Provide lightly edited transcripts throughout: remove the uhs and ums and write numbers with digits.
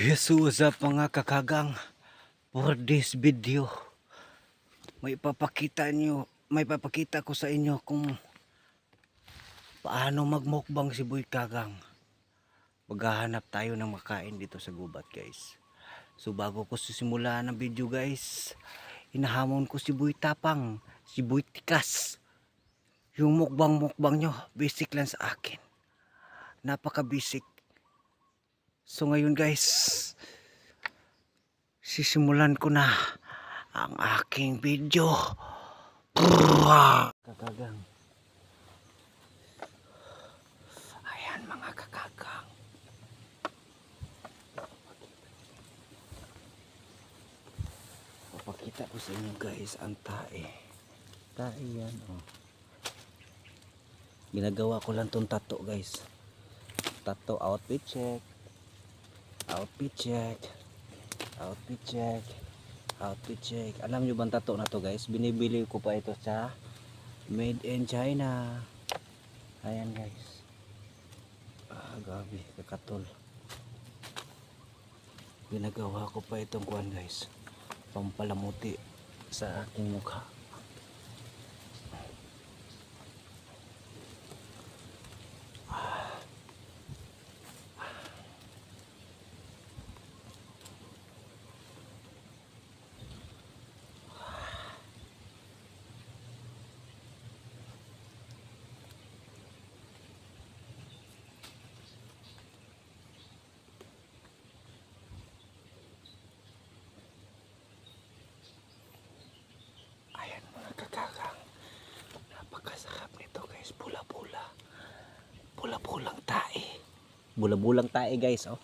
Jesus up mga kakagang, for this video may papakita ko sa inyo kung paano magmukbang si Boy Kagang. Maghahanap tayo ng makain dito sa gubat, guys. So bago ko simulan ng video, guys, hinahamon ko si Boy Tapang, si Boy Tikas. Yung mukbang nyo basic lang sa akin, napaka basic. So ngayon, guys, sisimulan ko na ang aking video. Kakagang. Ayan mga kakagang. Papakita ko sa inyo, guys, ang tae. Tae yan, oh. Ginagawa ko lang tong tato, guys. Tato, outfit check. Outfit check. Outfit check. Outfit check. Alam nyo bang tato na to, guys? Binibili ko pa ito sa Made in China. Ayan, guys. Gabi, kakatol. Ginagawa ko pa itong kuwan, guys. Pampalamuti sa aking mukha. Napakasarap nito, guys. Pula-pula. Pula-pulang tae. Bula-bulang tae, guys, oh.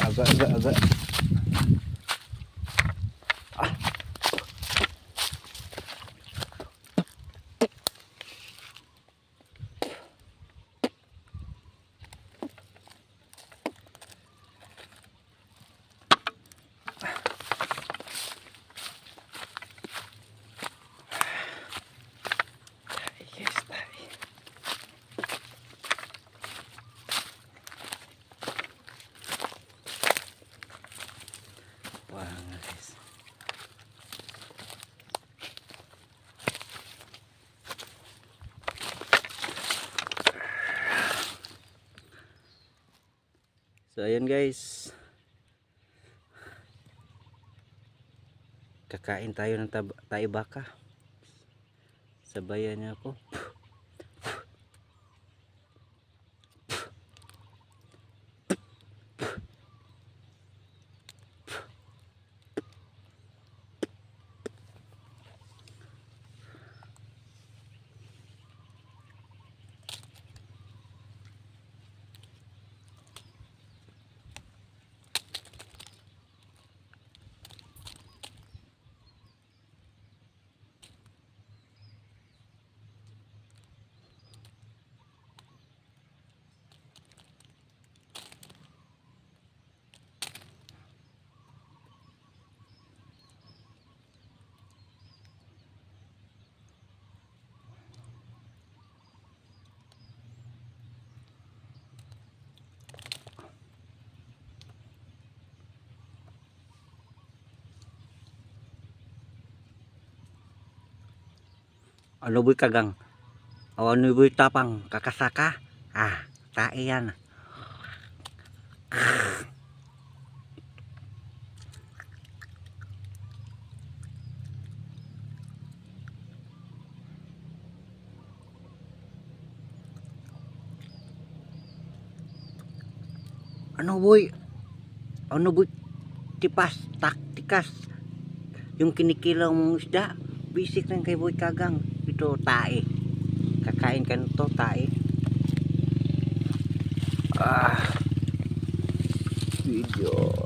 Agak. So ayan, guys, kakain tayo ng tae baka. Sabayan niya ako. Ano Boy Kagang? O ano Boy Tapang? Kakasaka? Tae yan. Ano Boy? Ano Boy? Tikas. Yung kinikilaw mong isda. Basic lang kay Boy Kagang. Ito tae. Kakain ka nito, tae. Video.